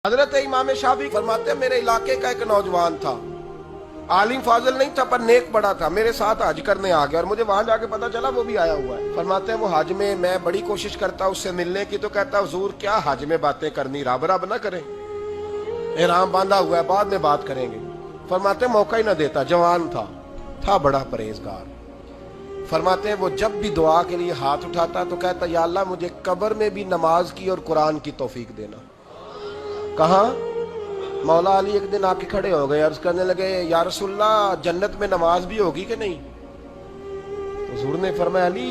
हजरत इमाम शाफी फरमाते हैं, मेरे इलाके का एक नौजवान था, आलिम फाजिल नहीं था पर नेक बड़ा था, मेरे साथ हज करने आ गया और मुझे वहां जाके पता चला वो भी आया हुआ है। फरमाते हैं वो हज में मैं बड़ी कोशिश करता उससे मिलने की, तो कहता हुजूर क्या हज में बातें करनी, रब रब ना करें, एहराम बांधा हुआ है, बाद में बात करेंगे। फरमाते मौका ही ना देता, जवान था बड़ा परहेजगार। फरमाते हैं वो जब भी दुआ के लिए हाथ उठाता तो कहता या अल्लाह मुझे कब्र में भी नमाज की और कुरान की तौफीक देना। कहा मौला अली एक दिन आके खड़े हो गए, अर्ज करने लगे या रसूलल्लाह जन्नत में नमाज भी होगी कि नहीं? तो हुजूर ने फरमाया अली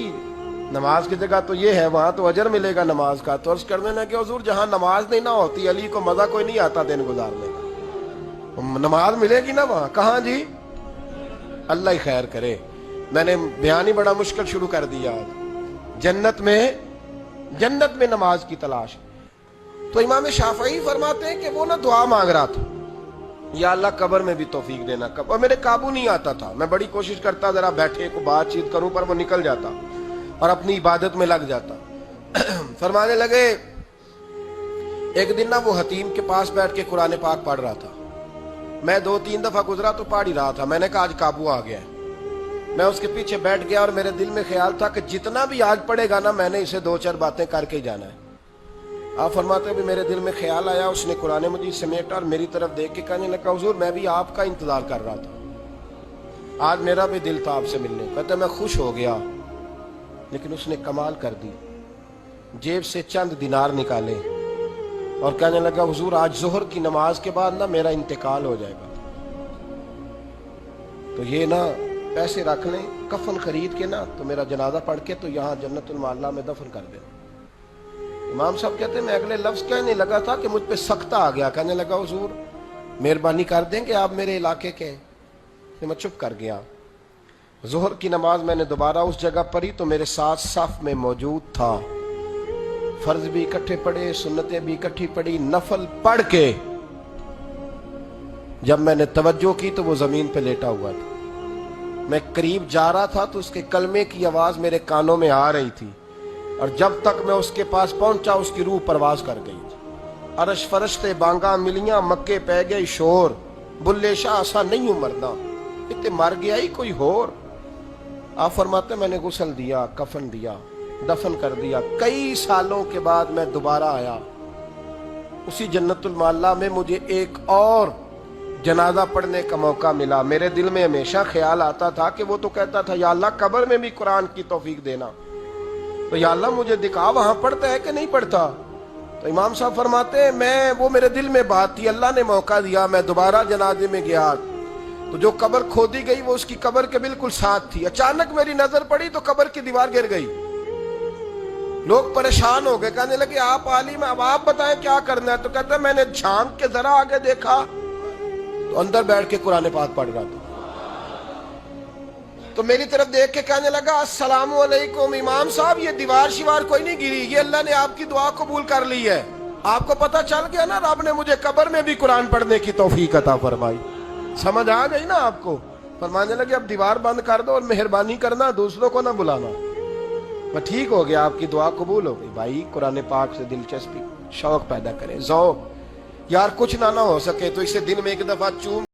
नमाज की जगह तो ये है, वहां तो अजर मिलेगा नमाज का। तो अर्ज करने लगे हुजूर जहां नमाज नहीं ना होती अली को मजा कोई नहीं आता दिन गुजारने का, नमाज मिलेगी ना वहां? कहां जी? अल्लाह ही खैर करे, मैंने बयान ही बड़ा मुश्किल शुरू कर दिया। जन्नत में नमाज की तलाश। तो इमाम शाफई फरमाते हैं कि वो ना दुआ मांग रहा था, या अल्लाह कब्र में भी तौफीक देना। और मेरे काबू नहीं आता था, मैं बड़ी कोशिश करता जरा बैठे को बातचीत करूं, पर वो निकल जाता और अपनी इबादत में लग जाता। फरमाने लगे एक दिन ना वो हतीम के पास बैठ के कुरान पाक पढ़ रहा था, मैं 2-3 दफा गुजरा तो पढ़ ही रहा था। मैंने कहा आज काबू आ गया है। मैं उसके पीछे बैठ गया और मेरे दिल में ख्याल था कि जितना भी आज पढ़ेगा ना मैंने इसे 2-4 बातें करके ही जाना है। आप फरमाते भी मेरे दिल में ख्याल आया, उसने कुरान मजीद समेटा और मेरी तरफ देख के कहने लगा हुजूर मैं भी आपका इंतजार कर रहा था, आज मेरा भी दिल था आपसे मिलने। कहते मैं खुश हो गया, लेकिन उसने कमाल कर दी, जेब से चंद दिनार निकाले और कहने लगा हुजूर आज जोहर की नमाज के बाद ना मेरा इंतकाल हो जाएगा, तो ये ना पैसे रख लें, कफन खरीद के ना तो मेरा जनाजा पढ़ के तो यहाँ जन्नतुल माला में दफन कर दे। इमाम साहब कहते हैं मैं अगले लफ्ज कहने लगा था कि मुझ पे सख्ता आ गया, कहने लगा हुजूर मेहरबानी कर देंगे आप मेरे इलाके के। तो मैं चुप कर गया। जोहर की नमाज मैंने दोबारा उस जगह पढ़ी तो मेरे साथ सफ में मौजूद था। फर्ज भी इकट्ठे पढ़े, सुन्नतें भी इकट्ठी पढ़ी, नफल पढ़ के जब मैंने तवज्जो की तो वो जमीन पे लेटा हुआ था। मैं करीब जा रहा था तो उसके कलमे की आवाज मेरे कानों में आ रही थी और जब तक मैं उसके पास पहुंचा उसकी रूह परवाज कर गई। अरश फरश्ते बांगा मिलियां, मक्के पै गई शोर, बुल्ले शाह आसा नहीं हूं मरदा, इतने मर गया ही कोई होर। आप फरमाते मैंने गुस्ल दिया, कफन दिया, दफन कर दिया। कई सालों के बाद मैं दोबारा आया, उसी जन्नतुल माला में मुझे एक और जनाजा पढ़ने का मौका मिला। मेरे दिल में हमेशा ख्याल आता था कि वो तो कहता था या अल्लाह कब्र में भी कुरान की तौफीक देना, तो या अल्लाह मुझे दिखा वहां पढ़ता है कि नहीं पढ़ता। तो इमाम साहब फरमाते हैं मैं वो मेरे दिल में बात थी, अल्लाह ने मौका दिया, मैं दोबारा जनाजे में गया तो जो कब्र खोदी गई वो उसकी कब्र के बिल्कुल साथ थी। अचानक मेरी नजर पड़ी तो कब्र की दीवार गिर गई। लोग परेशान हो गए, कहने लगे आप आलिम अब आप बताएं क्या करना है। तो कहता मैंने झांक के जरा आगे देखा तो अंदर बैठ के कुरान पाक पढ़ रहा था। तो मेरी तरफ देख के कहने लगा अस्सलामु अलैकुम इमाम साहब, ये दीवार शिवार कोई नहीं गिरी, ये अल्लाह ने आपकी दुआ कबूल कर ली है। आपको पता चल गया ना रब ने मुझे कब्र में भी कुरान पढ़ने की तौफीक अता फरमाई। समझ आ गई ना आपको? फरमाने लगे अब दीवार बंद कर दो और मेहरबानी करना दूसरों को ना बुलाना। मैं ठीक हो गया, आपकी दुआ कबूल हो गई। भाई कुरान पाक से दिलचस्पी शौक पैदा करें, ज़ौक़। यार कुछ ना हो सके तो इसे दिन में एक दफा चूम